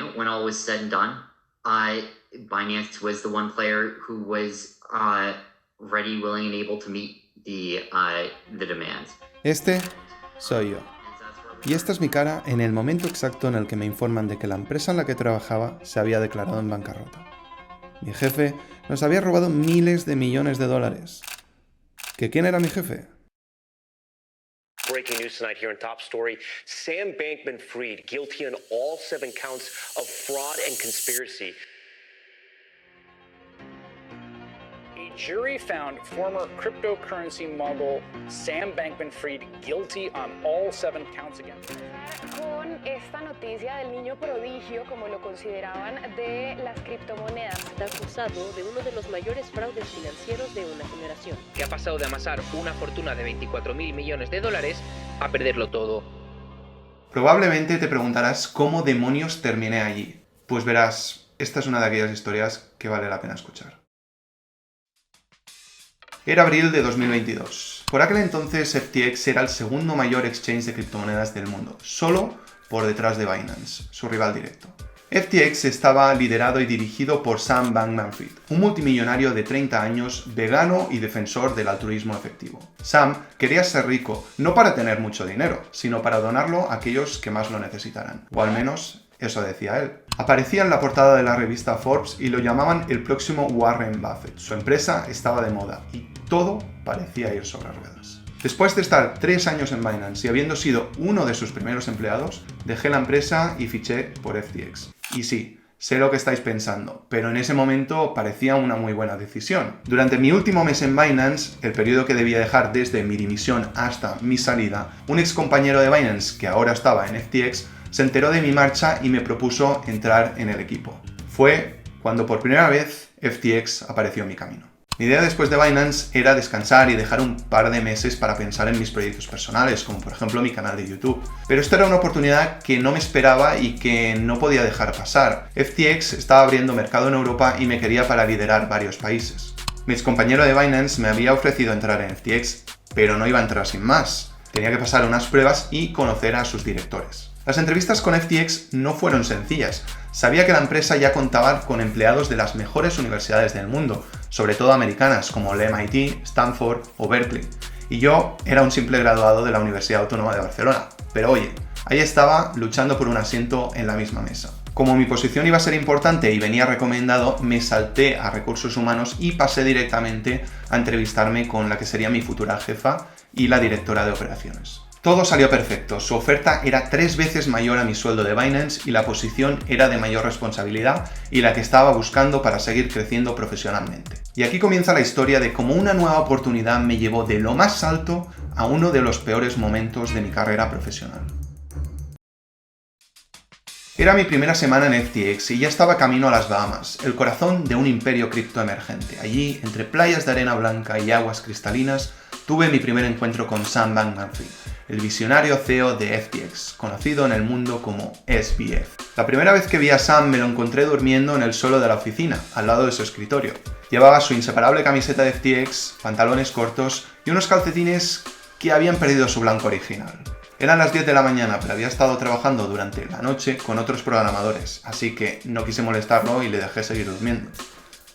When all was said and done, Binance was the one player who was ready, willing, and able to meet the demands. Este soy yo. Y esta es mi cara en el momento exacto en el que me informan de que la empresa en la que trabajaba se había declarado en bancarrota. Mi jefe nos había robado miles de millones de dólares. ¿Que quién era mi jefe? Breaking news tonight here in Top Story. Sam Bankman-Fried guilty on all 7 counts of fraud and conspiracy. A jury found former cryptocurrency mogul Sam Bankman-Fried guilty on all 7 counts against him. Con esta noticia del niño prodigio, como lo consideraban, de las criptomonedas. Está acusado de uno de los mayores fraudes financieros de una generación. Que ha pasado de amasar una fortuna de 24.000 millones de dólares a perderlo todo. Probablemente te preguntarás cómo demonios terminé allí. Pues verás, esta es una de aquellas historias que vale la pena escuchar. Era abril de 2022. Por aquel entonces FTX era el segundo mayor exchange de criptomonedas del mundo, solo por detrás de Binance, su rival directo. FTX estaba liderado y dirigido por Sam Bankman-Fried, un multimillonario de 30 años, vegano y defensor del altruismo efectivo. Sam quería ser rico, no para tener mucho dinero, sino para donarlo a aquellos que más lo necesitaran, o al menos eso decía él. Aparecía en la portada de la revista Forbes y lo llamaban el próximo Warren Buffett. Su empresa estaba de moda y todo parecía ir sobre ruedas. Después de estar 3 años en Binance y habiendo sido uno de sus primeros empleados, dejé la empresa y fiché por FTX. Y sí, sé lo que estáis pensando, pero en ese momento parecía una muy buena decisión. Durante mi último mes en Binance, el periodo que debía dejar desde mi dimisión hasta mi salida, un ex compañero de Binance, que ahora estaba en FTX, se enteró de mi marcha y me propuso entrar en el equipo. Fue cuando por primera vez FTX apareció en mi camino. Mi idea después de Binance era descansar y dejar un par de meses para pensar en mis proyectos personales, como por ejemplo mi canal de YouTube. Pero esto era una oportunidad que no me esperaba y que no podía dejar pasar. FTX estaba abriendo mercado en Europa y me quería para liderar varios países. Mi excompañero de Binance me había ofrecido entrar en FTX, pero no iba a entrar sin más. Tenía que pasar unas pruebas y conocer a sus directores. Las entrevistas con FTX no fueron sencillas. Sabía que la empresa ya contaba con empleados de las mejores universidades del mundo, sobre todo americanas como el MIT, Stanford o Berkeley. Y yo era un simple graduado de la Universidad Autónoma de Barcelona. Pero oye, ahí estaba luchando por un asiento en la misma mesa. Como mi posición iba a ser importante y venía recomendado, me salté a recursos humanos y pasé directamente a entrevistarme con la que sería mi futura jefa y la directora de operaciones. Todo salió perfecto, su oferta era 3 veces mayor a mi sueldo de Binance y la posición era de mayor responsabilidad y la que estaba buscando para seguir creciendo profesionalmente. Y aquí comienza la historia de cómo una nueva oportunidad me llevó de lo más alto a uno de los peores momentos de mi carrera profesional. Era mi primera semana en FTX y ya estaba camino a las Bahamas, el corazón de un imperio cripto emergente. Allí, entre playas de arena blanca y aguas cristalinas, tuve mi primer encuentro con Sam Bankman-Fried, el visionario CEO de FTX, conocido en el mundo como SBF. La primera vez que vi a Sam me lo encontré durmiendo en el suelo de la oficina, al lado de su escritorio. Llevaba su inseparable camiseta de FTX, pantalones cortos y unos calcetines que habían perdido su blanco original. Eran las 10 de la mañana, pero había estado trabajando durante la noche con otros programadores, así que no quise molestarlo y le dejé seguir durmiendo.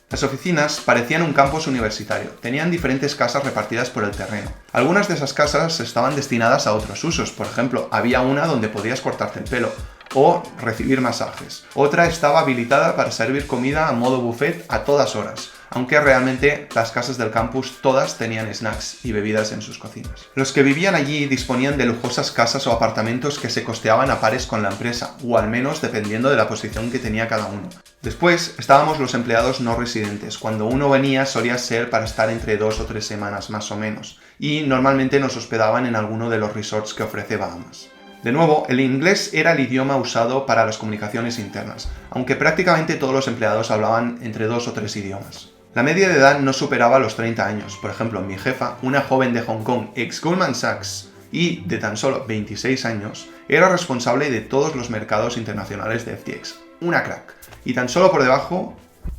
Las oficinas parecían un campus universitario, tenían diferentes casas repartidas por el terreno. Algunas de esas casas estaban destinadas a otros usos, por ejemplo, había una donde podías cortarte el pelo o recibir masajes. Otra estaba habilitada para servir comida a modo buffet a todas horas, aunque realmente las casas del campus todas tenían snacks y bebidas en sus cocinas. Los que vivían allí disponían de lujosas casas o apartamentos que se costeaban a pares con la empresa, o al menos dependiendo de la posición que tenía cada uno. Después estábamos los empleados no residentes. Cuando uno venía solía ser para estar entre 2 o 3 semanas más o menos, y normalmente nos hospedaban en alguno de los resorts que ofrece Bahamas. De nuevo, el inglés era el idioma usado para las comunicaciones internas, aunque prácticamente todos los empleados hablaban entre 2 o 3 idiomas. La media de edad no superaba los 30 años. Por ejemplo, mi jefa, una joven de Hong Kong, ex Goldman Sachs y de tan solo 26 años, era responsable de todos los mercados internacionales de FTX. Una crack. Y tan solo por debajo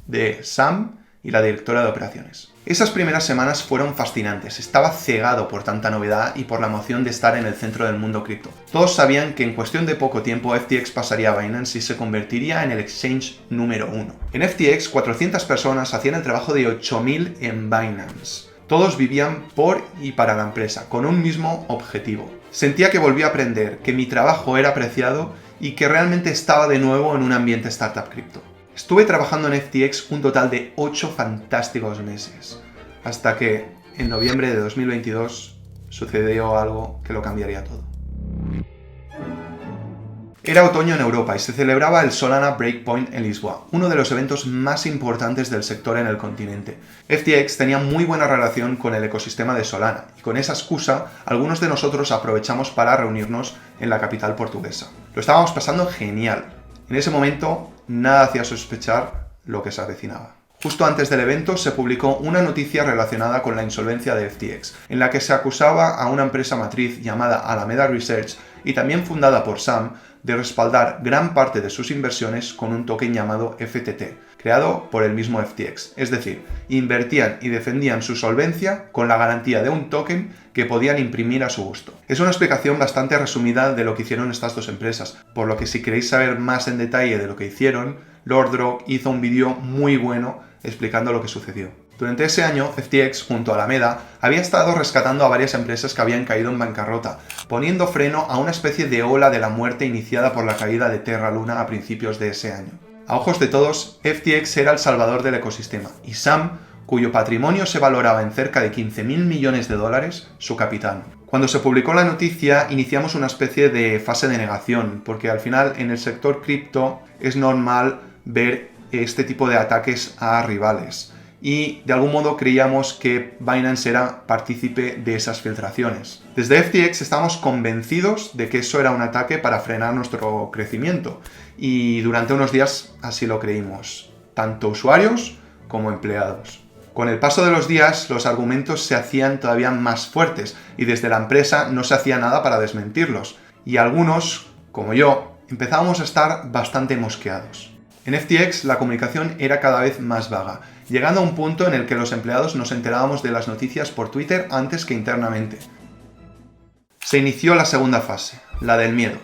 de Sam y la directora de operaciones. Esas primeras semanas fueron fascinantes, estaba cegado por tanta novedad y por la emoción de estar en el centro del mundo cripto. Todos sabían que en cuestión de poco tiempo FTX pasaría a Binance y se convertiría en el exchange número 1. En FTX, 400 personas hacían el trabajo de 8.000 en Binance. Todos vivían por y para la empresa, con un mismo objetivo. Sentía que volvía a aprender, que mi trabajo era apreciado y que realmente estaba de nuevo en un ambiente startup cripto. Estuve trabajando en FTX un total de 8 fantásticos meses, hasta que, en noviembre de 2022, sucedió algo que lo cambiaría todo. Era otoño en Europa y se celebraba el Solana Breakpoint en Lisboa, uno de los eventos más importantes del sector en el continente. FTX tenía muy buena relación con el ecosistema de Solana y con esa excusa algunos de nosotros aprovechamos para reunirnos en la capital portuguesa. Lo estábamos pasando genial. En ese momento nada hacía sospechar lo que se avecinaba. Justo antes del evento se publicó una noticia relacionada con la insolvencia de FTX, en la que se acusaba a una empresa matriz llamada Alameda Research y también fundada por Sam de respaldar gran parte de sus inversiones con un token llamado FTT, creado por el mismo FTX. Es decir, invertían y defendían su solvencia con la garantía de un token que podían imprimir a su gusto. Es una explicación bastante resumida de lo que hicieron estas dos empresas, por lo que si queréis saber más en detalle de lo que hicieron, LordDrog hizo un vídeo muy bueno explicando lo que sucedió. Durante ese año, FTX, junto a Alameda, había estado rescatando a varias empresas que habían caído en bancarrota, poniendo freno a una especie de ola de la muerte iniciada por la caída de Terra Luna a principios de ese año. A ojos de todos, FTX era el salvador del ecosistema, y Sam, cuyo patrimonio se valoraba en cerca de 15.000 millones de dólares, su capitán. Cuando se publicó la noticia, iniciamos una especie de fase de negación, porque al final en el sector cripto es normal ver este tipo de ataques a rivales. Y de algún modo creíamos que Binance era partícipe de esas filtraciones. Desde FTX estamos convencidos de que eso era un ataque para frenar nuestro crecimiento y durante unos días así lo creímos, tanto usuarios como empleados. Con el paso de los días los argumentos se hacían todavía más fuertes y desde la empresa no se hacía nada para desmentirlos y algunos, como yo, empezábamos a estar bastante mosqueados. En FTX la comunicación era cada vez más vaga, llegando a un punto en el que los empleados nos enterábamos de las noticias por Twitter antes que internamente. Se inició la segunda fase, la del miedo.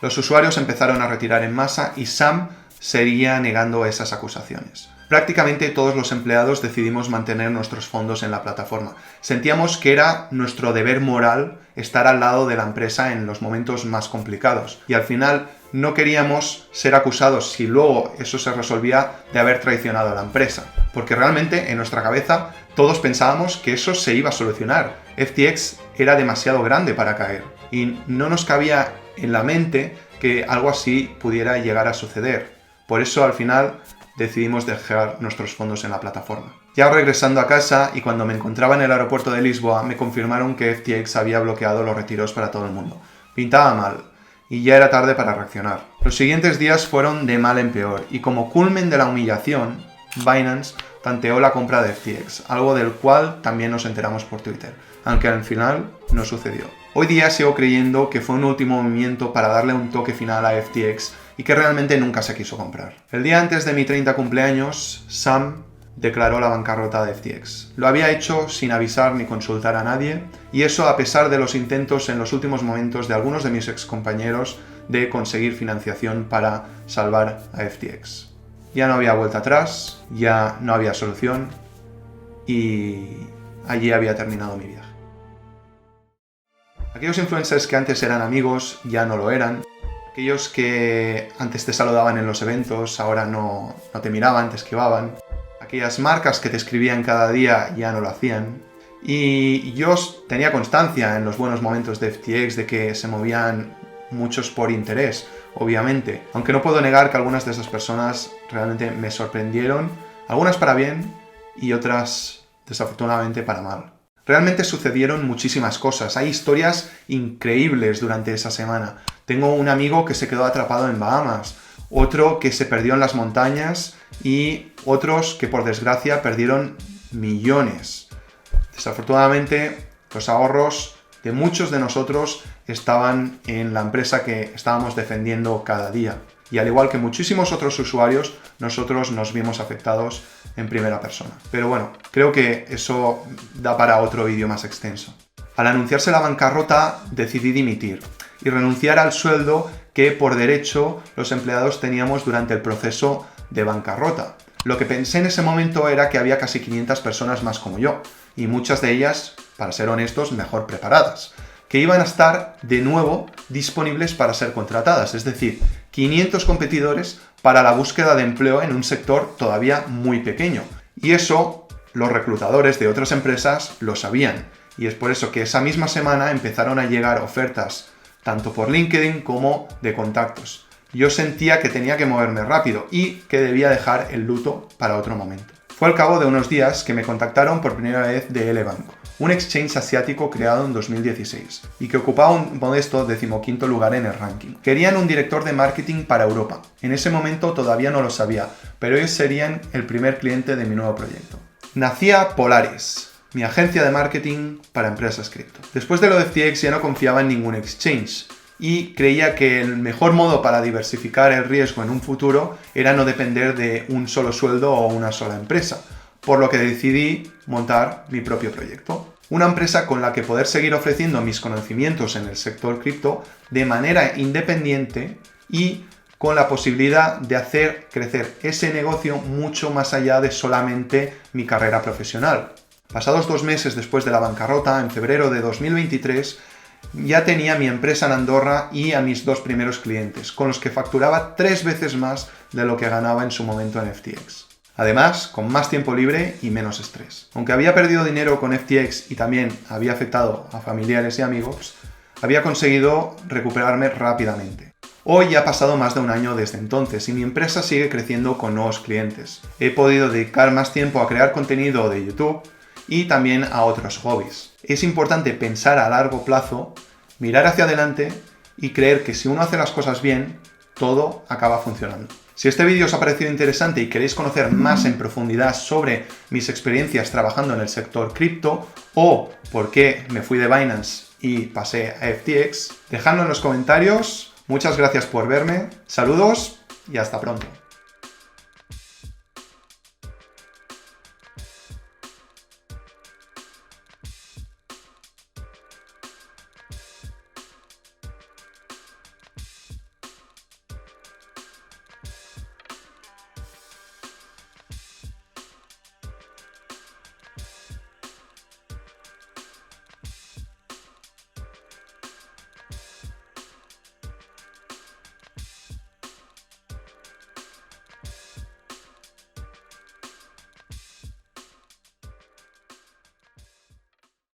Los usuarios empezaron a retirar en masa y Sam seguía negando esas acusaciones. Prácticamente todos los empleados decidimos mantener nuestros fondos en la plataforma. Sentíamos que era nuestro deber moral estar al lado de la empresa en los momentos más complicados. Y al final no queríamos ser acusados, si luego eso se resolvía, de haber traicionado a la empresa. Porque realmente en nuestra cabeza todos pensábamos que eso se iba a solucionar. FTX era demasiado grande para caer. Y no nos cabía en la mente que algo así pudiera llegar a suceder. Por eso al final decidimos dejar nuestros fondos en la plataforma. Ya regresando a casa y cuando me encontraba en el aeropuerto de Lisboa, me confirmaron que FTX había bloqueado los retiros para todo el mundo. Pintaba mal y ya era tarde para reaccionar. Los siguientes días fueron de mal en peor y como culmen de la humillación, Binance tanteó la compra de FTX, algo del cual también nos enteramos por Twitter, aunque al final no sucedió. Hoy día sigo creyendo que fue un último movimiento para darle un toque final a FTX y que realmente nunca se quiso comprar. El día antes de mi 30 cumpleaños, Sam declaró la bancarrota de FTX. Lo había hecho sin avisar ni consultar a nadie, y eso a pesar de los intentos en los últimos momentos de algunos de mis excompañeros de conseguir financiación para salvar a FTX. Ya no había vuelta atrás, ya no había solución, y allí había terminado mi viaje. Aquellos influencers que antes eran amigos ya no lo eran. Aquellos que antes te saludaban en los eventos, ahora no te miraban, te esquivaban. Aquellas marcas que te escribían cada día ya no lo hacían. Y yo tenía constancia en los buenos momentos de FTX de que se movían muchos por interés, obviamente. Aunque no puedo negar que algunas de esas personas realmente me sorprendieron, algunas para bien y otras desafortunadamente para mal. Realmente sucedieron muchísimas cosas, hay historias increíbles durante esa semana. Tengo un amigo que se quedó atrapado en Bahamas, otro que se perdió en las montañas y otros que por desgracia perdieron millones. Desafortunadamente los ahorros de muchos de nosotros estaban en la empresa que estábamos defendiendo cada día. y al igual que muchísimos otros usuarios, nosotros nos vimos afectados en primera persona. Pero bueno, creo que eso da para otro vídeo más extenso. Al anunciarse la bancarrota, decidí dimitir y renunciar al sueldo que por derecho los empleados teníamos durante el proceso de bancarrota. Lo que pensé en ese momento era que había casi 500 personas más como yo, y muchas de ellas, para ser honestos, mejor preparadas, que iban a estar de nuevo disponibles para ser contratadas, es decir, 500 competidores para la búsqueda de empleo en un sector todavía muy pequeño. Y eso los reclutadores de otras empresas lo sabían, y es por eso que esa misma semana empezaron a llegar ofertas tanto por LinkedIn como de contactos. Yo sentía que tenía que moverme rápido y que debía dejar el luto para otro momento. Fue al cabo de unos días que me contactaron por primera vez de Elebank, un exchange asiático creado en 2016 y que ocupaba un modesto 15º lugar en el ranking. Querían un director de marketing para Europa. En ese momento todavía no lo sabía, pero ellos serían el primer cliente de mi nuevo proyecto. Nacía Polaris, mi agencia de marketing para empresas cripto. Después de lo de FTX ya no confiaba en ningún exchange y creía que el mejor modo para diversificar el riesgo en un futuro era no depender de un solo sueldo o una sola empresa, por lo que decidí montar mi propio proyecto. Una empresa con la que poder seguir ofreciendo mis conocimientos en el sector cripto de manera independiente y con la posibilidad de hacer crecer ese negocio mucho más allá de solamente mi carrera profesional. Pasados 2 meses después de la bancarrota, en febrero de 2023, ya tenía mi empresa en Andorra y a mis 2 primeros clientes, con los que facturaba 3 veces más de lo que ganaba en su momento en FTX. Además, con más tiempo libre y menos estrés. Aunque había perdido dinero con FTX y también había afectado a familiares y amigos, había conseguido recuperarme rápidamente. Hoy ya ha pasado más de un año desde entonces y mi empresa sigue creciendo con nuevos clientes. He podido dedicar más tiempo a crear contenido de YouTube y también a otros hobbies. Es importante pensar a largo plazo, mirar hacia adelante y creer que si uno hace las cosas bien, todo acaba funcionando. Si este vídeo os ha parecido interesante y queréis conocer más en profundidad sobre mis experiencias trabajando en el sector cripto o por qué me fui de Binance y pasé a FTX, dejadlo en los comentarios. Muchas gracias por verme, saludos y hasta pronto.